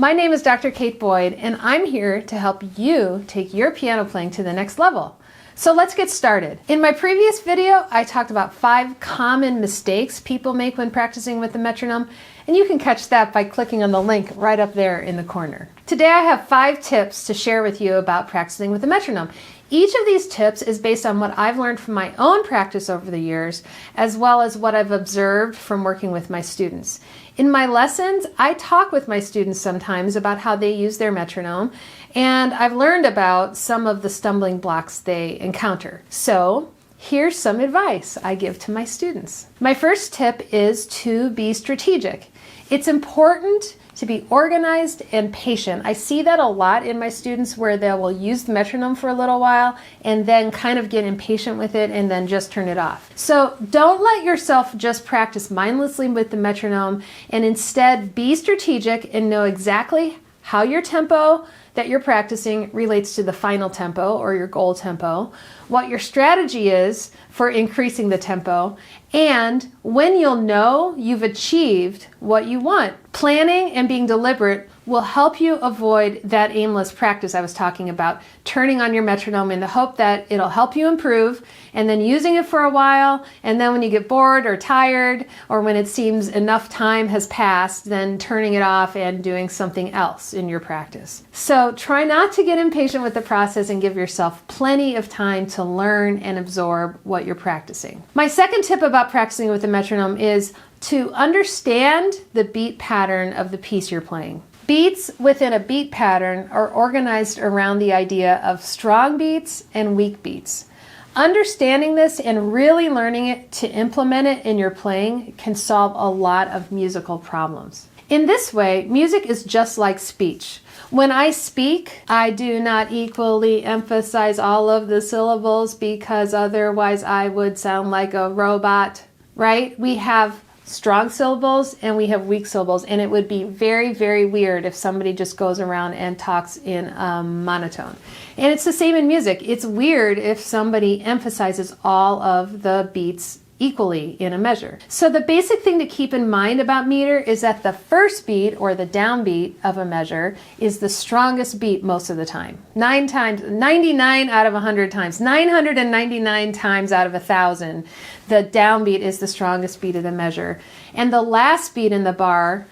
My name is Dr. Kate Boyd, and I'm here to help you take your piano playing to the next level. So let's get started. In my previous video, I talked about 5 common mistakes people make when practicing with the metronome, and you can catch that by clicking on the link right up there in the corner. Today I have 5 tips to share with you about practicing with the metronome. Each of these tips is based on what I've learned from my own practice over the years, as well as what I've observed from working with my students. In my lessons, I talk with my students sometimes about how they use their metronome, and I've learned about some of the stumbling blocks they encounter. So here's some advice I give to my students. My first tip is to be strategic. It's important to be organized and patient. I see that a lot in my students where they will use the metronome for a little while and then kind of get impatient with it and then just turn it off. So don't let yourself just practice mindlessly with the metronome, and instead be strategic and know exactly how your tempo that you're practicing relates to the final tempo or your goal tempo, what your strategy is for increasing the tempo, and when you'll know you've achieved what you want. Planning and being deliberate will help you avoid that aimless practice I was talking about, turning on your metronome in the hope that it'll help you improve, and then using it for a while, and then when you get bored or tired, or when it seems enough time has passed, then turning it off and doing something else in your practice. So try not to get impatient with the process and give yourself plenty of time to learn and absorb what you're practicing. My second tip about practicing with the metronome is to understand the beat pattern of the piece you're playing. Beats within a beat pattern are organized around the idea of strong beats and weak beats. Understanding this and really learning it to implement it in your playing can solve a lot of musical problems. In this way, music is just like speech. When I speak, I do not equally emphasize all of the syllables because otherwise I would sound like a robot, right? We have strong syllables and we have weak syllables, and it would be very, very weird if somebody just goes around and talks in a monotone. And it's the same in music. It's weird if somebody emphasizes all of the beats equally in a measure. So the basic thing to keep in mind about meter is that the first beat, or the downbeat of a measure, is the strongest beat most of the time. 99 out of 100 times, 999 times out of 1,000, the downbeat is the strongest beat of the measure. And the last beat in the bar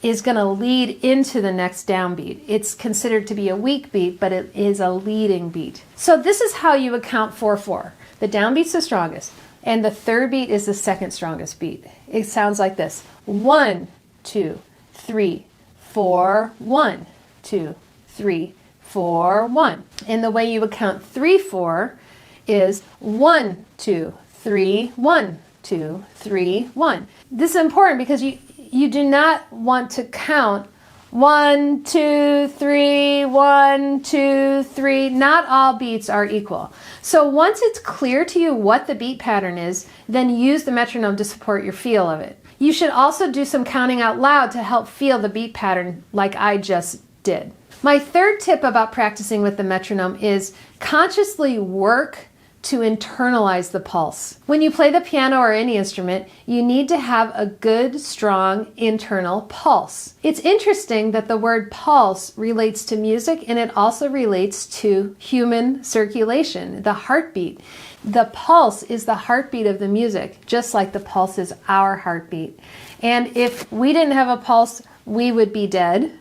is going to lead into the next downbeat. It's considered to be a weak beat, but it is a leading beat. So this is how you account for 4. The downbeat's the strongest, and the third beat is the second strongest beat. It sounds like this: 1, 2, 3, 4, 1, 2, 3, 4, 1. And the way you account 3, 4 is 1, 2, 3, 1, 2, 3, 1. This is important because you do not want to count 1, 2, 3, 1, 2, 3. Not all beats are equal. So once it's clear to you what the beat pattern is, then use the metronome to support your feel of it. You should also do some counting out loud to help feel the beat pattern like I just did. My third tip about practicing with the metronome is consciously work to internalize the pulse. When you play the piano or any instrument, you need to have a good, strong internal pulse. It's interesting that the word pulse relates to music, and it also relates to human circulation, the heartbeat. The pulse is the heartbeat of the music, just like the pulse is our heartbeat. And if we didn't have a pulse, we would be dead.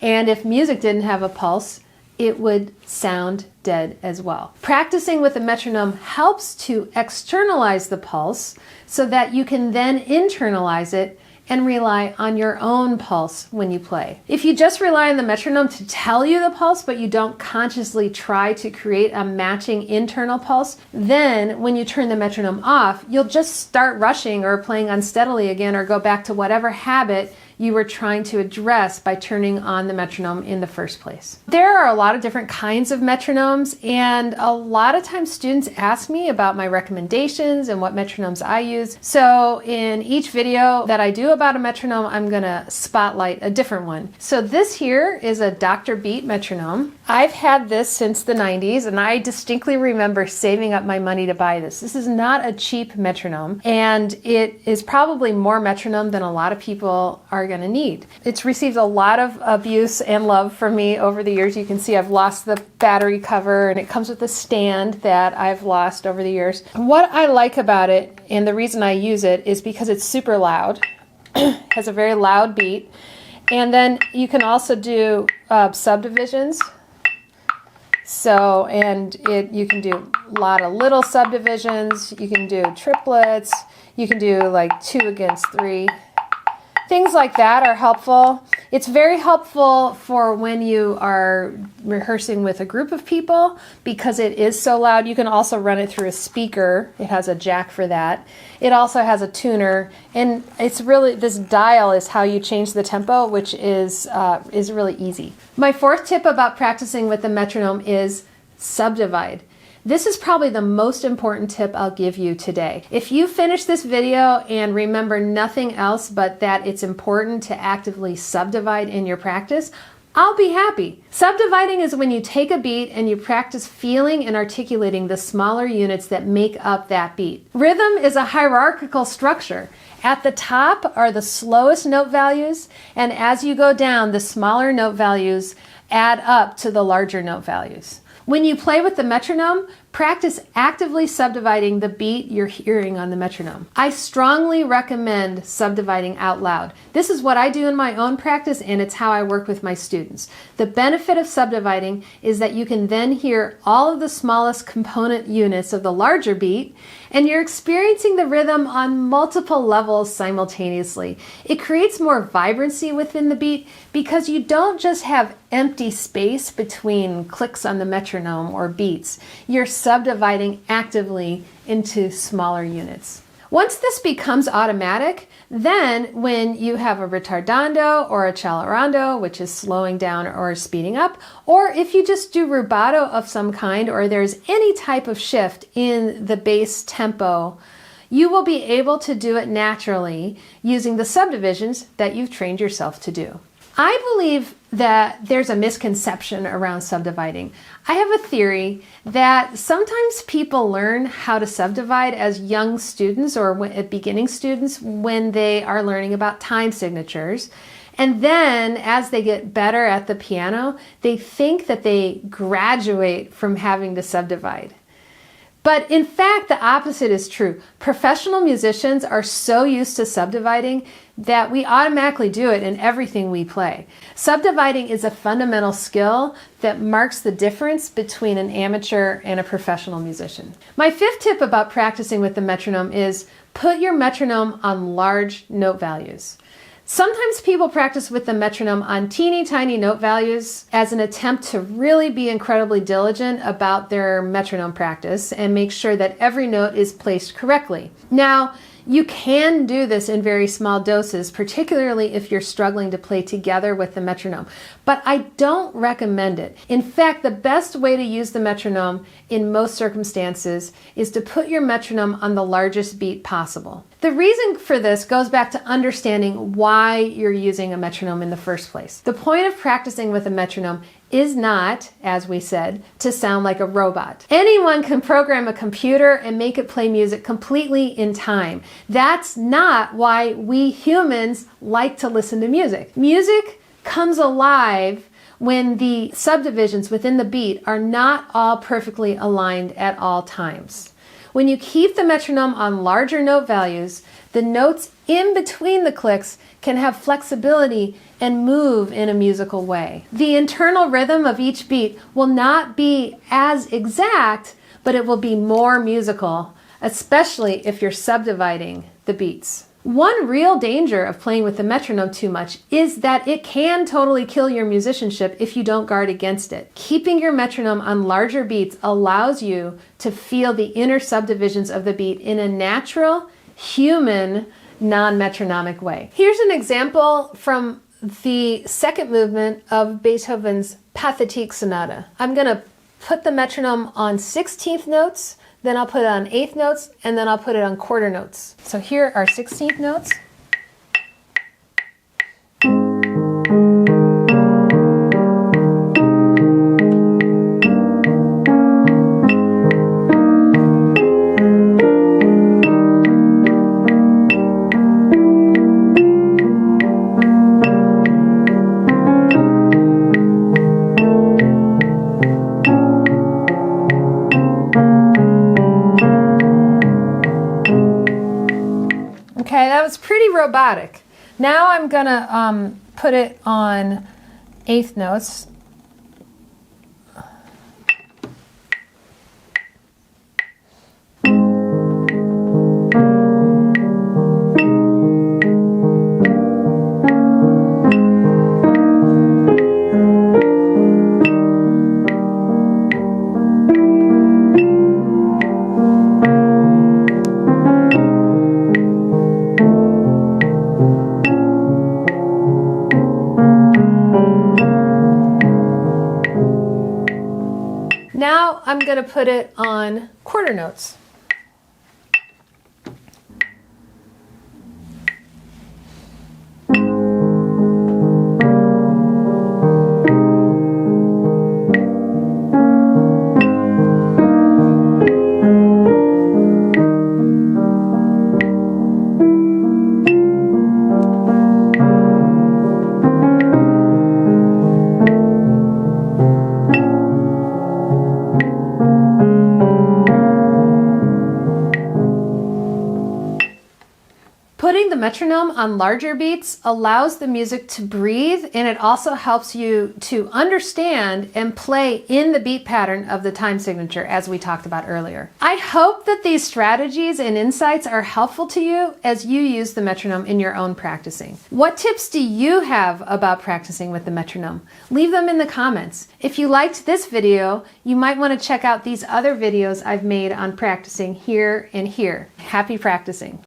And if music didn't have a pulse, it would sound dead as well. Practicing with a metronome helps to externalize the pulse so that you can then internalize it and rely on your own pulse when you play. If you just rely on the metronome to tell you the pulse, but you don't consciously try to create a matching internal pulse, then when you turn the metronome off, you'll just start rushing or playing unsteadily again, or go back to whatever habit you were trying to address by turning on the metronome in the first place. There are a lot of different kinds of metronomes, and a lot of times students ask me about my recommendations and what metronomes I use. So in each video that I do about a metronome, I'm gonna spotlight a different one. So this here is a Dr. Beat metronome. I've had this since the 90s, and I distinctly remember saving up my money to buy this. This is not a cheap metronome, and it is probably more metronome than a lot of people are going to need. It's received a lot of abuse and love from me over the years. You can see I've lost the battery cover, and it comes with a stand that I've lost over the years. What I like about it, and the reason I use it, is because it's super loud. Has a very loud beat. And then you can also do subdivisions. So, and you can do a lot of little subdivisions. You can do triplets. You can do like 2 against 3. Things like that are helpful. It's very helpful for when you are rehearsing with a group of people because it is so loud. You can also run it through a speaker. It has a jack for that. It also has a tuner, and it's really, this dial is how you change the tempo, which is really easy. My 4th tip about practicing with the metronome is subdivide. This is probably the most important tip I'll give you today. If you finish this video and remember nothing else but that it's important to actively subdivide in your practice, I'll be happy. Subdividing is when you take a beat and you practice feeling and articulating the smaller units that make up that beat. Rhythm is a hierarchical structure. At the top are the slowest note values, and as you go down, the smaller note values add up to the larger note values. When you play with the metronome, practice actively subdividing the beat you're hearing on the metronome. I strongly recommend subdividing out loud. This is what I do in my own practice, and it's how I work with my students. The benefit of subdividing is that you can then hear all of the smallest component units of the larger beat, and you're experiencing the rhythm on multiple levels simultaneously. It creates more vibrancy within the beat because you don't just have empty space between clicks on the metronome or beats. You're subdividing actively into smaller units. Once this becomes automatic, then when you have a ritardando or a accelerando, which is slowing down or speeding up, or if you just do rubato of some kind, or there's any type of shift in the bass tempo, you will be able to do it naturally using the subdivisions that you've trained yourself to do. I believe that there's a misconception around subdividing. I have a theory that sometimes people learn how to subdivide as young students or beginning students when they are learning about time signatures. And then as they get better at the piano, they think that they graduate from having to subdivide. But in fact, the opposite is true. Professional musicians are so used to subdividing that we automatically do it in everything we play. Subdividing is a fundamental skill that marks the difference between an amateur and a professional musician. My 5th tip about practicing with the metronome is put your metronome on large note values. Sometimes people practice with the metronome on teeny tiny note values as an attempt to really be incredibly diligent about their metronome practice and make sure that every note is placed correctly. Now, you can do this in very small doses, particularly if you're struggling to play together with the metronome, but I don't recommend it. In fact, the best way to use the metronome in most circumstances is to put your metronome on the largest beat possible. The reason for this goes back to understanding why you're using a metronome in the first place. The point of practicing with a metronome is not, as we said, to sound like a robot. Anyone can program a computer and make it play music completely in time. That's not why we humans like to listen to music. Music comes alive when the subdivisions within the beat are not all perfectly aligned at all times. When you keep the metronome on larger note values, the notes in between the clicks can have flexibility and move in a musical way. The internal rhythm of each beat will not be as exact, but it will be more musical, especially if you're subdividing the beats. One real danger of playing with the metronome too much is that it can totally kill your musicianship if you don't guard against it. Keeping your metronome on larger beats allows you to feel the inner subdivisions of the beat in a natural, human, non-metronomic way. Here's an example from the 2nd movement of Beethoven's Pathetique Sonata. I'm going to put the metronome on 16th notes, then I'll put it on 8th notes, and then I'll put it on quarter notes. So here are 16th notes. robotic. Now I'm gonna put it on eighth notes. Now I'm going to put it on quarter notes. Putting the metronome on larger beats allows the music to breathe, and it also helps you to understand and play in the beat pattern of the time signature, as we talked about earlier. I hope that these strategies and insights are helpful to you as you use the metronome in your own practicing. What tips do you have about practicing with the metronome? Leave them in the comments. If you liked this video, you might want to check out these other videos I've made on practicing here and here. Happy practicing!